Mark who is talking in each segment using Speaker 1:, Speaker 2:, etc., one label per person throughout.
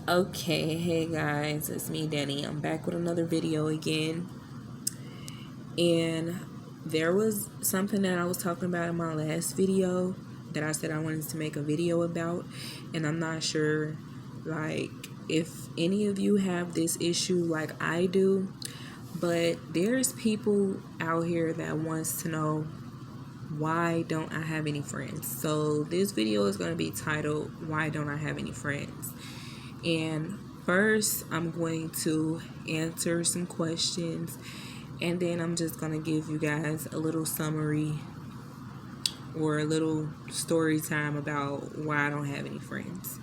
Speaker 1: Okay, hey guys, it's me, Danny. I'm back with another video again. And there was something that I was talking about in my last video that I said I wanted to make a video about. And I'm not sure, like, if any of you have this issue like I do. But there's people out here that wants to know, why don't I have any friends? So this video is going to be titled, Why Don't I Have Any Friends? And first, I'm going to answer some questions, and then I'm just going to give you guys a little summary or a little story time about why I don't have any friends.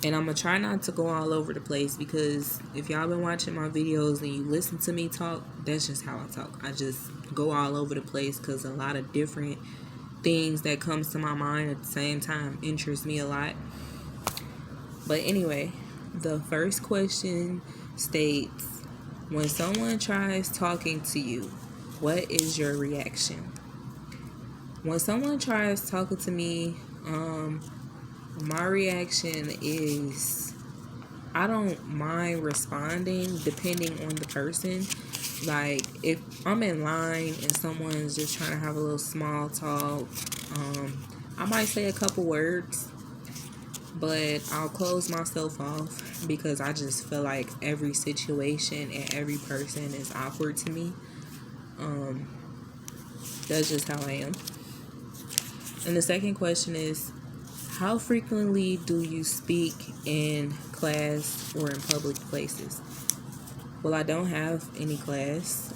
Speaker 1: And I'm going to try not to go all over the place, because if y'all been watching my videos and you listen to me talk, that's just how I talk. I just go all over the place because a lot of different things that comes to my mind at the same time interest me a lot. But anyway, the first question states, when someone tries talking to you, what is your reaction? When someone tries talking to me, my reaction is I don't mind responding depending on the person. Like, if I'm in line and someone's just trying to have a little small talk, I might say a couple words, but I'll close myself off because I just feel like every situation and every person is awkward to me. That's just how I am. And the second question is, how frequently do you speak in class or in public places? Well, I don't have any class,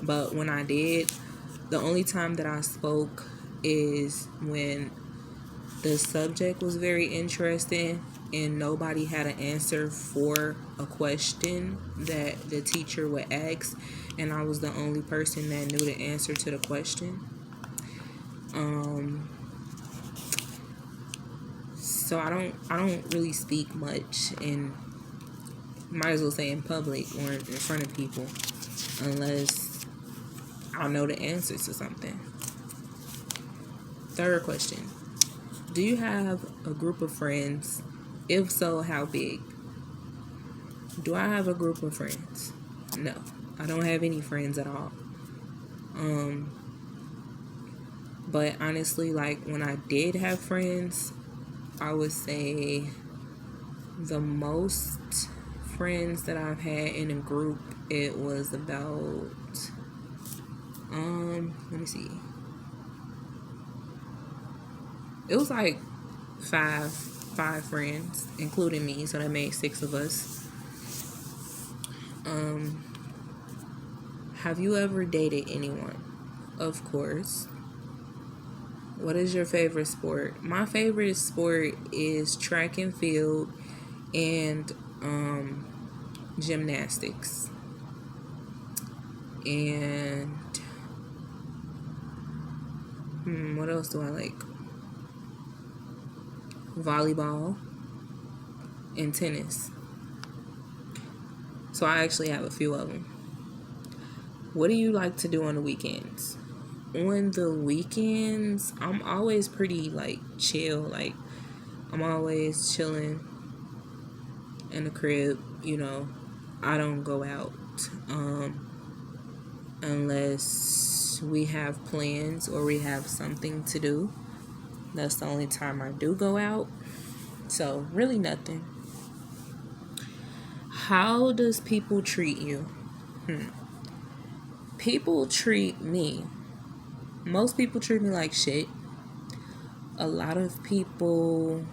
Speaker 1: but when I did, the only time that I spoke is when the subject was very interesting and nobody had an answer for a question that the teacher would ask, and I was the only person that knew the answer to the question. So I don't really speak much, and might as well say in public or in front of people, unless I know the answer to something. Third question. Do you have a group of friends? If so, how big? Do I have a group of friends? No, I don't have any friends at all. But honestly, like, when I did have friends, I would say the most friends that I've had in a group, it was about, let me see. It was like five friends, including me, so that made 6 of us. Have you ever dated anyone? Of course. What is your favorite sport? My favorite sport is track and field and gymnastics. And what else do I like? Volleyball and tennis. So I actually have a few of them. What do you like to do on the weekends? On the weekends, I'm always pretty, like, chill. Like, I'm always chilling in the crib, I don't go out unless we have plans or we have something to do. That's the only time I do go out. So really nothing. How does people treat you? People treat me, most people treat me like shit. A lot of people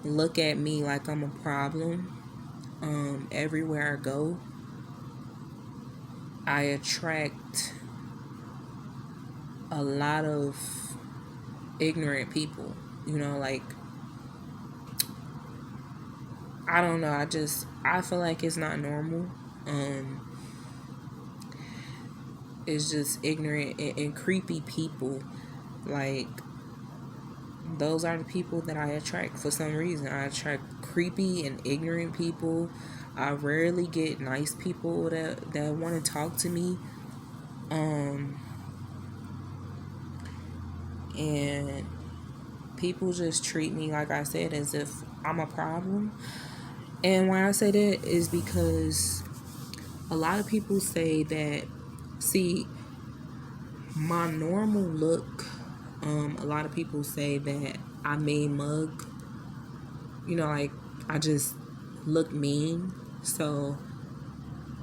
Speaker 1: look at me like I'm a problem. Everywhere I go, I attract a lot of ignorant people. Like, I don't know. I feel like it's not normal. It's just ignorant and creepy people. Like, those are the people that I attract for some reason. I attract creepy and ignorant people. I rarely get nice people that want to talk to me. And people just treat me, like I said, as if I'm a problem. And why I say that is because a lot of people say that, see, my normal look, a lot of people say that I mean mug, like I just look mean. So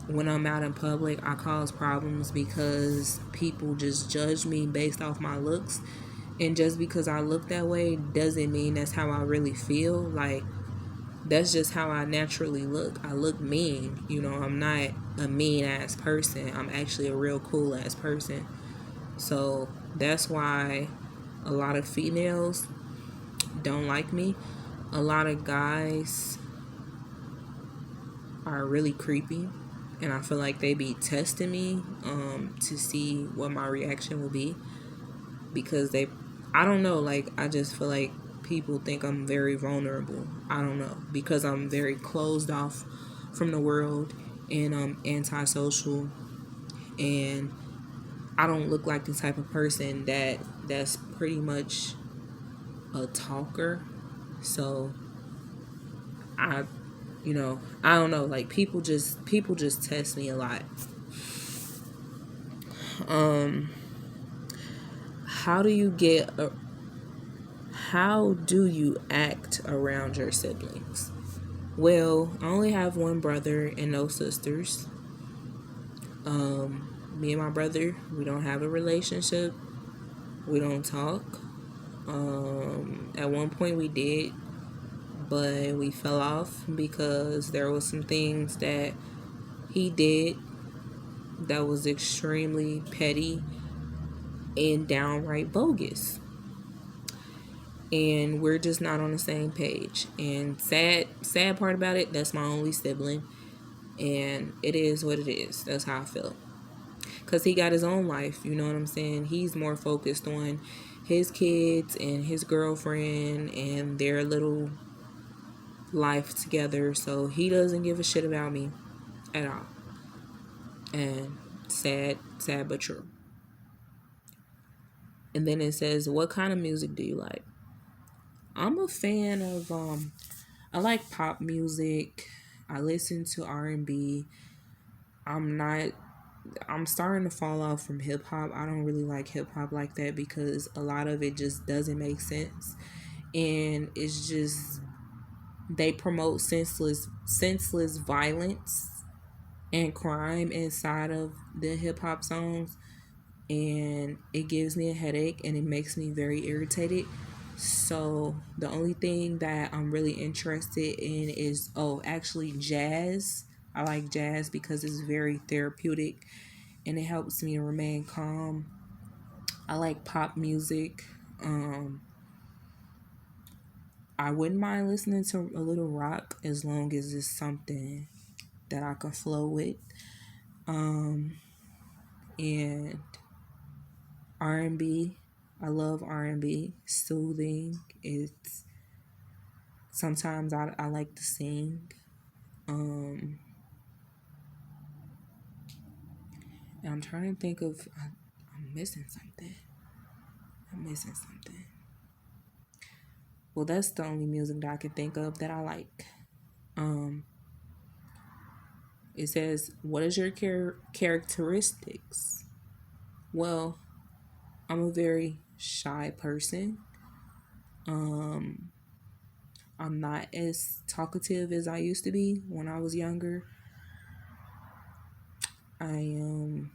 Speaker 1: when I'm out in public, I cause problems because people just judge me based off my looks. And just because I look that way doesn't mean that's how I really feel. Like, that's just how I naturally look. I look mean. I'm not a mean ass person. I'm actually a real cool ass person. So that's why a lot of females don't like me. A lot of guys are really creepy, and I feel like they be testing me to see what my reaction will be, because I don't know, like, I just feel like people think I'm very vulnerable. I don't know, because I'm very closed off from the world, and I'm antisocial, and I don't look like the type of person that's pretty much a talker. So I I don't know, like, people just test me a lot. um how do you get how do you act around your siblings? Well, I only have one brother and no sisters. Me and my brother, we don't have a relationship. We don't talk. At one point we did, but we fell off because there was some things that he did that was extremely petty and downright bogus. And we're just not on the same page. And sad part about it, that's my only sibling. And it is what it is. That's how I feel. Because he got his own life, you know what I'm saying? He's more focused on his kids and his girlfriend and their little life together. So he doesn't give a shit about me at all. And sad but true. And then it says, what kind of music do you like? I'm a fan of I like pop music. I listen to R&B. I'm not I'm starting to fall off from hip hop. I don't really like hip hop like that because a lot of it just doesn't make sense. And it's just, they promote senseless violence and crime inside of the hip hop songs, and it gives me a headache and it makes me very irritated. So the only thing that I'm really interested in is, actually, jazz. I like jazz because it's very therapeutic and it helps me to remain calm. I like pop music. I wouldn't mind listening to a little rock as long as it's something that I can flow with. And R&B. I love R&B. Soothing. It's sometimes I like to sing. And I'm trying to think of, I'm missing something. Well, that's the only music that I can think of that I like. Um, it says, what is your characteristics? Well, I'm a very shy person. I'm not as talkative as I used to be when I was younger. I am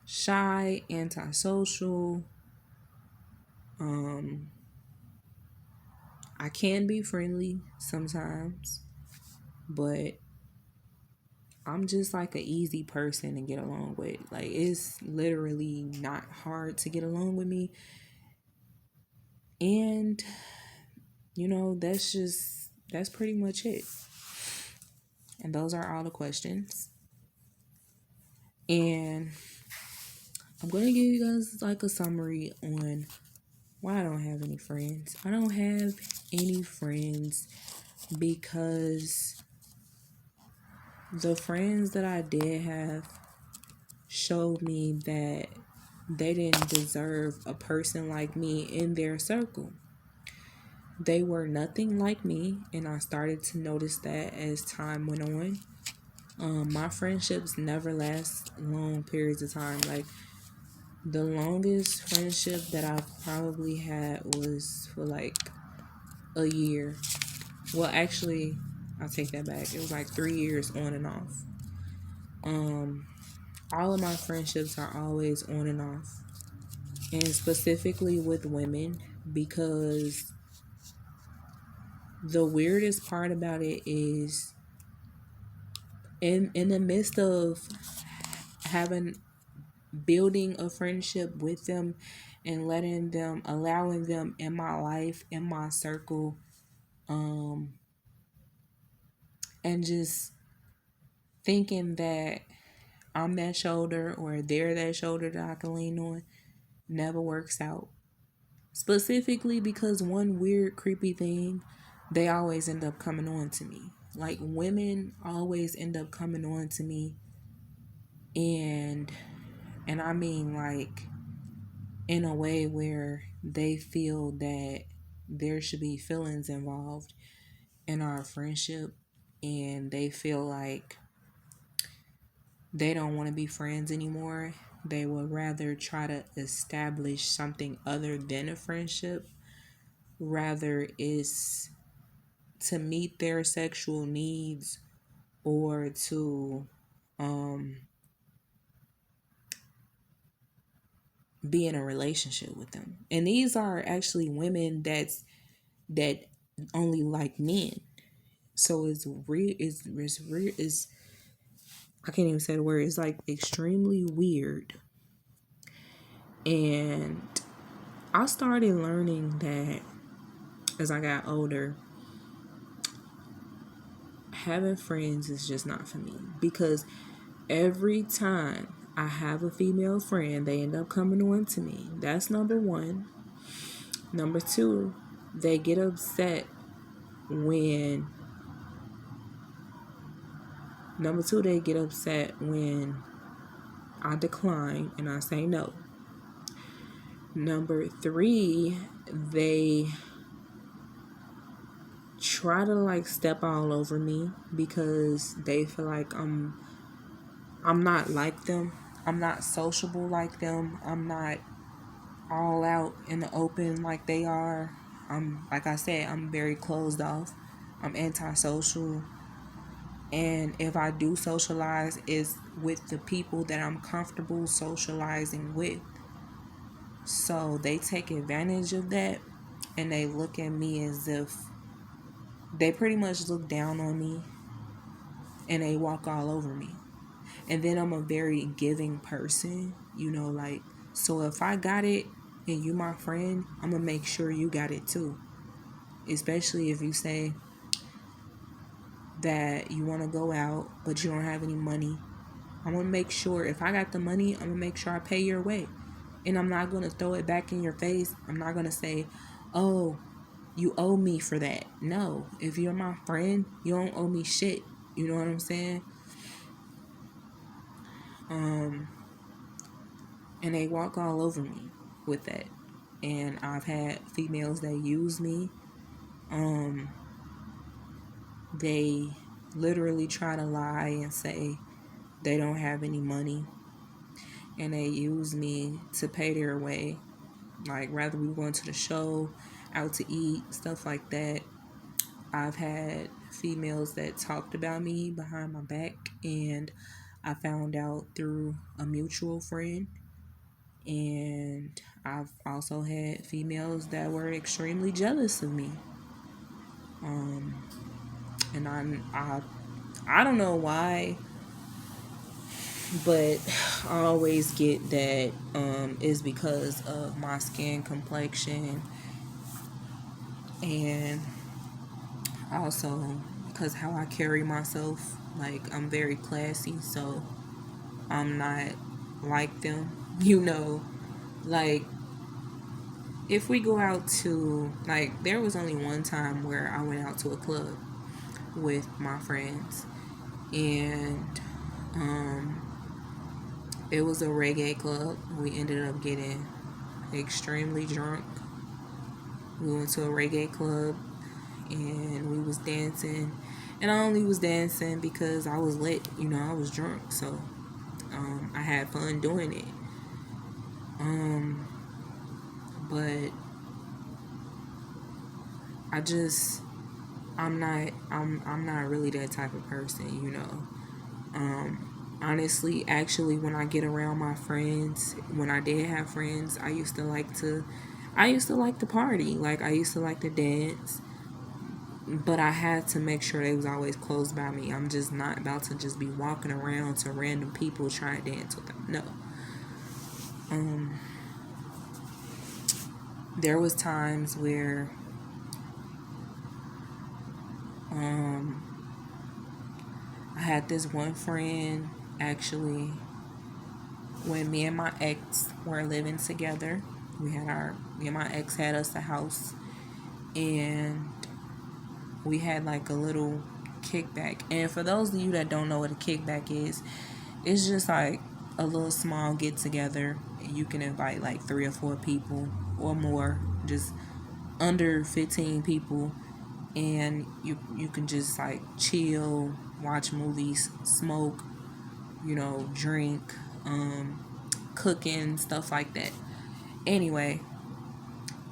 Speaker 1: shy, antisocial. I can be friendly sometimes, but I'm just like an easy person to get along with. Like, it's literally not hard to get along with me. And, that's pretty much it. And those are all the questions. And I'm going to give you guys like a summary on why I don't have any friends. I don't have any friends because the friends that I did have showed me that they didn't deserve a person like me in their circle. They were nothing like me, and I started to notice that as time went on. My friendships never last long periods of time. Like, the longest friendship that I've probably had was for like a year. Well, actually, I'll take that back. It was like 3 years on and off. Um, all of my friendships are always on and off, and specifically with women, because the weirdest part about it is in the midst of having building a friendship with them and allowing them in my life, in my circle, um and just thinking that I'm that shoulder or they're that shoulder that I can lean on, never works out. Specifically because one weird, creepy thing, they always end up coming on to me. Like, women always end up coming on to me, and I mean, like, in a way where they feel that there should be feelings involved in our friendship, and they feel like they don't want to be friends anymore. They would rather try to establish something other than a friendship, rather is to meet their sexual needs or to um be in a relationship with them. And these are actually women that only like men. So it's real. It's real. It's, I can't even say the word. It's like extremely weird. And I started learning that as I got older, having friends is just not for me, because every time I have a female friend, they end up coming on to me. That's number one. Number two, they get upset when when I decline and I say no. Number three, they try to like step all over me because they feel like I'm not like them. I'm not sociable like them. I'm not all out in the open like they are. I'm, like I said, I'm very closed off. I'm antisocial. And if I do socialize, it's with the people that I'm comfortable socializing with. So they take advantage of that, and they look at me as if they pretty much look down on me, and they walk all over me. And then I'm a very giving person, like, so if I got it and you my friend, I'm gonna make sure you got it too. Especially if you say that you want to go out but you don't have any money. I'm gonna make sure, if I got the money, I'm gonna make sure I pay your way. And I'm not gonna throw it back in your face. I'm not gonna say, oh, you owe me for that. No, if you're my friend, you don't owe me shit. You know what I'm saying? And they walk all over me with that. And I've had females that use me. They literally try to lie and say they don't have any money, and they use me to pay their way. Like, rather we going to the show, out to eat, stuff like that. I've had females that talked about me behind my back, and I found out through a mutual friend. And I've also had females that were extremely jealous of me. And I don't know why, but I always get that is because of my skin complexion, and also because how I carry myself. Like, I'm very classy, so I'm not like them. Like, if we go out to, like, there was only one time where I went out to a club with my friends, and it was a reggae club. We ended up getting extremely drunk, We went to a reggae club and we was dancing. And I only was dancing because I was lit, I was drunk. So I had fun doing it. But I'm not really that type of person. Honestly, actually, when I get around my friends, when I did have friends, I used to like to party. Like, I used to like to dance, but I had to make sure they was always close by me. I'm just not about to just be walking around to random people trying to dance with them. No. There was times where I had this one friend, actually, when me and my ex were living together. Me and my ex had us a house, and we had like a little kickback. And for those of you that don't know what a kickback is, it's just like a little small get together. You can invite like 3 or 4 people or more, just under 15 people, and you can just like chill, watch movies, smoke, drink, cooking, stuff like that. Anyway,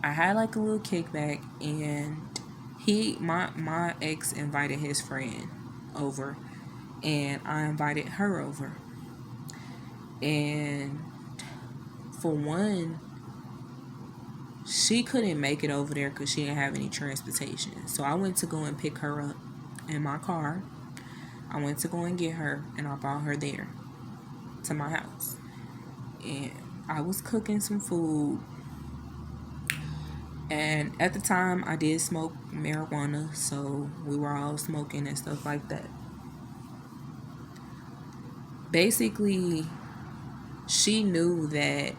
Speaker 1: I had like a little kickback, and my ex invited his friend over, and I invited her over. And for one, she couldn't make it over there because she didn't have any transportation. So I went to go and pick her up in my car. I went to go and get her, and I brought her there to my house. And I was cooking some food. And at the time, I did smoke marijuana, so we were all smoking and stuff like that. Basically, she knew that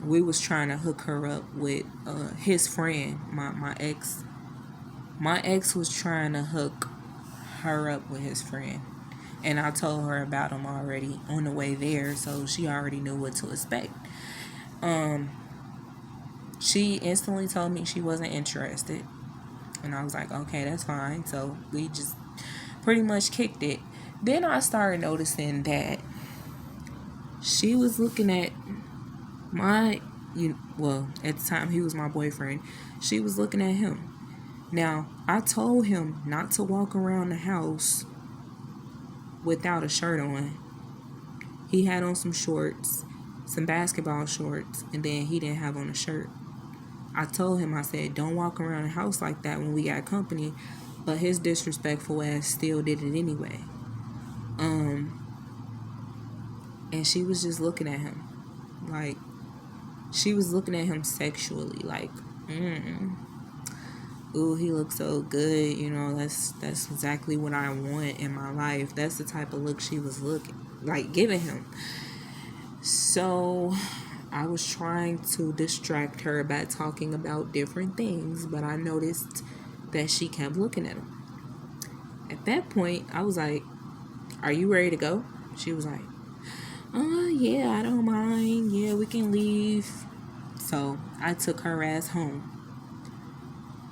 Speaker 1: we was trying to hook her up with his friend, my ex. My ex was trying to hook her up with his friend, and I told her about him already on the way there, so she already knew what to expect. She instantly told me she wasn't interested, and I was like, okay, that's fine. So we just pretty much kicked it. Then I started noticing that she was looking at at the time he was my boyfriend. She was looking at him. Now, I told him not to walk around the house without a shirt on. He had on some shorts, some basketball shorts, and then he didn't have on a shirt. I told him, I said, don't walk around the house like that when we got company. But his disrespectful ass still did it anyway. And she was just looking at him. Like, she was looking at him sexually. Like, ooh, he looks so good. That's exactly what I want in my life. That's the type of look she was giving him. So I was trying to distract her by talking about different things, but I noticed that she kept looking at him. At that point, I was like, are you ready to go? She was like, yeah, I don't mind. Yeah, we can leave. So I took her ass home.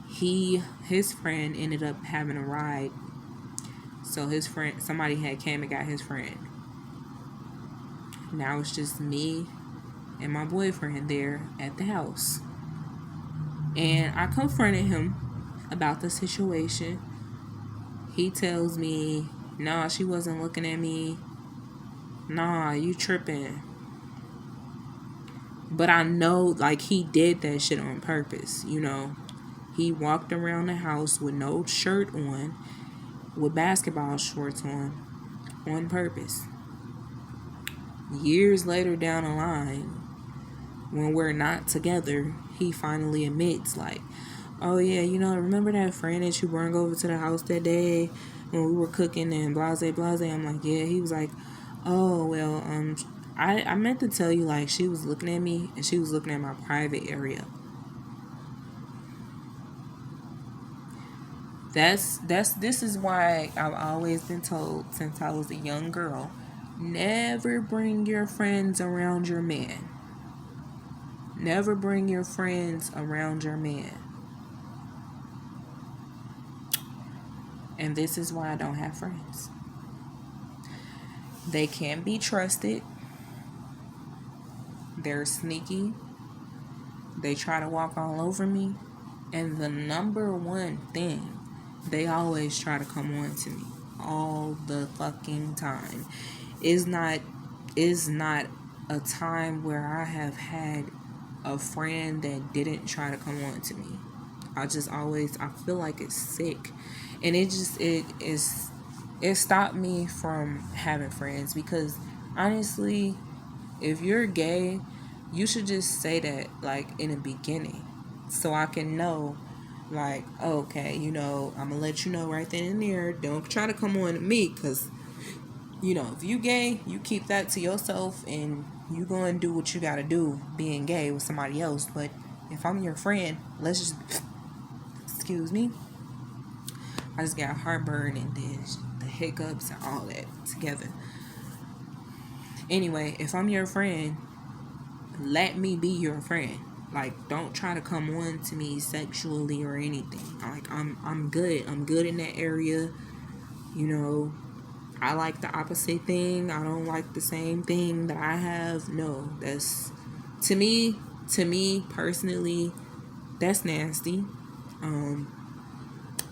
Speaker 1: His friend ended up having a ride. So somebody had came and got his friend. Now it's just me and my boyfriend there at the house. And I confronted him about the situation. He tells me, nah, she wasn't looking at me. Nah, you tripping. But I know, like, he did that shit on purpose, He walked around the house with no shirt on, with basketball shorts on purpose. Years later down the line, when we're not together, he finally admits, like, oh yeah, remember that friend that you brought over to the house that day when we were cooking and blase blase? I'm like, yeah. He was like, oh well, I meant to tell you, like, she was looking at me and she was looking at my private area. This is why I've always been told since I was a young girl, never bring your friends around your man. Never bring your friends around your man. And this is why I don't have friends. They can't be trusted. They're sneaky. They try to walk all over me. And the number one thing, they always try to come on to me all the fucking time. Is not is not a time where I have had a friend that didn't try to come on to me. I feel like it's sick. And it stopped me from having friends because honestly, if you're gay, you should just say that like in the beginning so I can know like, okay, I'm gonna let you know right then and there. Don't try to come on to me because, if you gay, you keep that to yourself and you go and do what you gotta do being gay with somebody else. But if I'm your friend, let's just, excuse me, I just got heartburn and then the hiccups and all that together. Anyway, if I'm your friend, let me be your friend. Like, don't try to come on to me sexually or anything. Like, I'm good. I'm good in that area. You know, I like the opposite thing. I don't like the same thing that I have. No, that's to me personally, that's nasty. Um,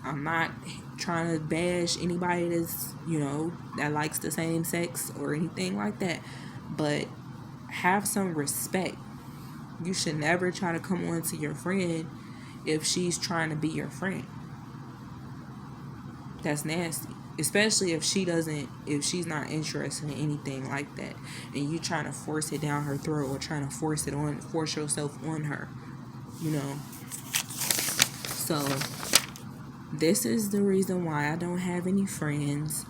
Speaker 1: I'm not trying to bash anybody that likes the same sex or anything like that. But have some respect. You should never try to come on to your friend if she's trying to be your friend. That's nasty. Especially if she's not interested in anything like that. And you trying to force it down her throat or trying to force yourself on her. You know. So, this is the reason why I don't have any friends.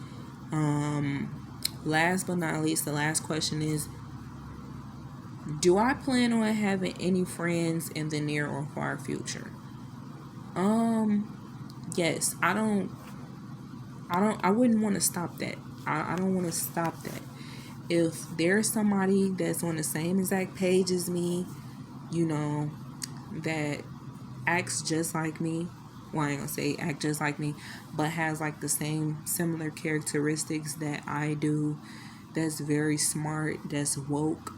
Speaker 1: Last but not least, the last question is, do I plan on having any friends in the near or far future? Yes, I wouldn't want to stop that. I don't want to stop that. If there's somebody that's on the same exact page as me, you know, that acts just like me, well, I ain't gonna say act just like me, but has like the same similar characteristics that I do, that's very smart, that's woke,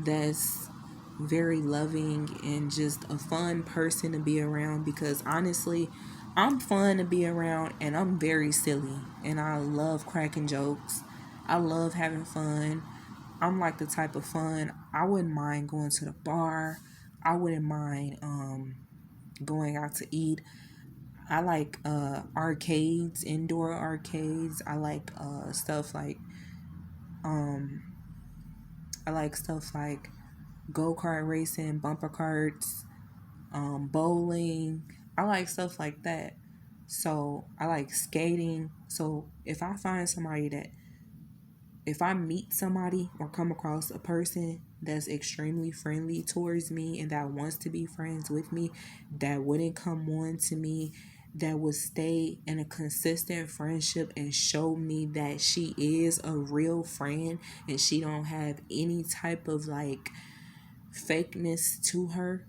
Speaker 1: that's very loving and just a fun person to be around because honestly, I'm fun to be around and I'm very silly and I love cracking jokes. I love having fun. I'm like the type of fun I wouldn't mind going to the bar. I wouldn't mind going out to eat. I like arcades, indoor arcades. Um I like stuff like go-kart racing, bumper carts, bowling. I like stuff like that. So I like skating. So if I meet somebody or come across a person that's extremely friendly towards me and that wants to be friends with me, that wouldn't come on to me, that would stay in a consistent friendship and show me that she is a real friend and she don't have any type of like fakeness to her,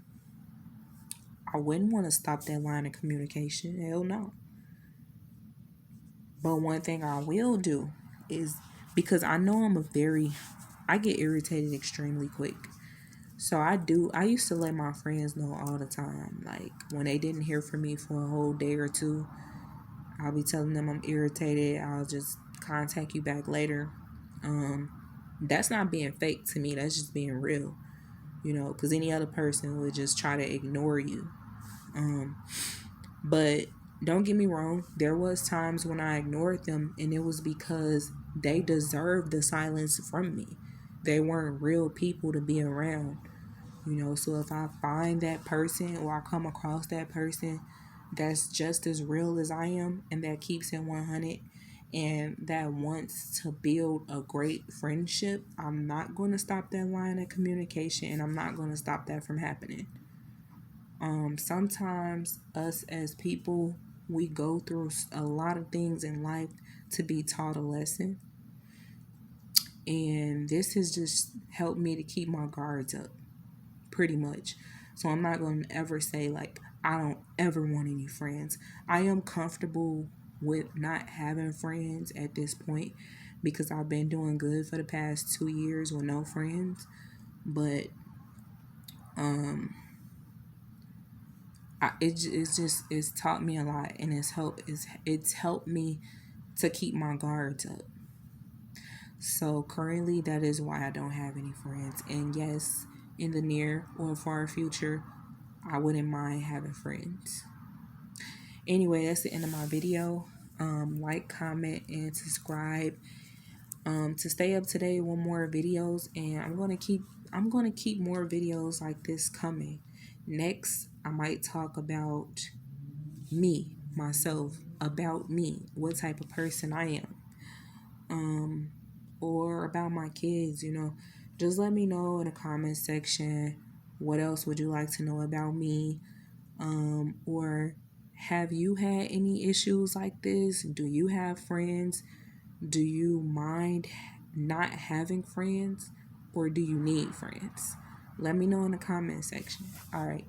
Speaker 1: I wouldn't want to stop that line of communication. Hell no. But one thing I will do is because I know I get irritated extremely quick. So I used to let my friends know all the time. Like when they didn't hear from me for a whole day or two, I'll be telling them I'm irritated. I'll just contact you back later. Um, that's not being fake to me. That's just being real. Because any other person would just try to ignore you. Um, But don't get me wrong, there was times when I ignored them and it was because they deserved the silence from me. They weren't real people to be around. So if I find that person or I come across that person that's just as real as I am and that keeps it 100 and that wants to build a great friendship, I'm not going to stop that line of communication and I'm not going to stop that from happening. Sometimes us as people, we go through a lot of things in life to be taught a lesson. And this has just helped me to keep my guards up, pretty much. So I'm not going to ever say, like, I don't ever want any friends. I am comfortable with not having friends at this point because I've been doing good for the past 2 years with no friends. But it's taught me a lot, and it's helped me to keep my guards up. So currently, that is why I don't have any friends. And yes, in the near or far future, I wouldn't mind having friends. Anyway, that's the end of my video. Like, comment, and subscribe to stay up to date with more videos. And I'm gonna keep more videos like this coming. Next, I might talk about me, myself, about me, what type of person I am, or about my kids. Just let me know in the comment section. What else would you like to know about me? Or have you had any issues like this? Do you have friends? Do you mind not having friends? Or do you need friends? Let me know in the comment section. All right.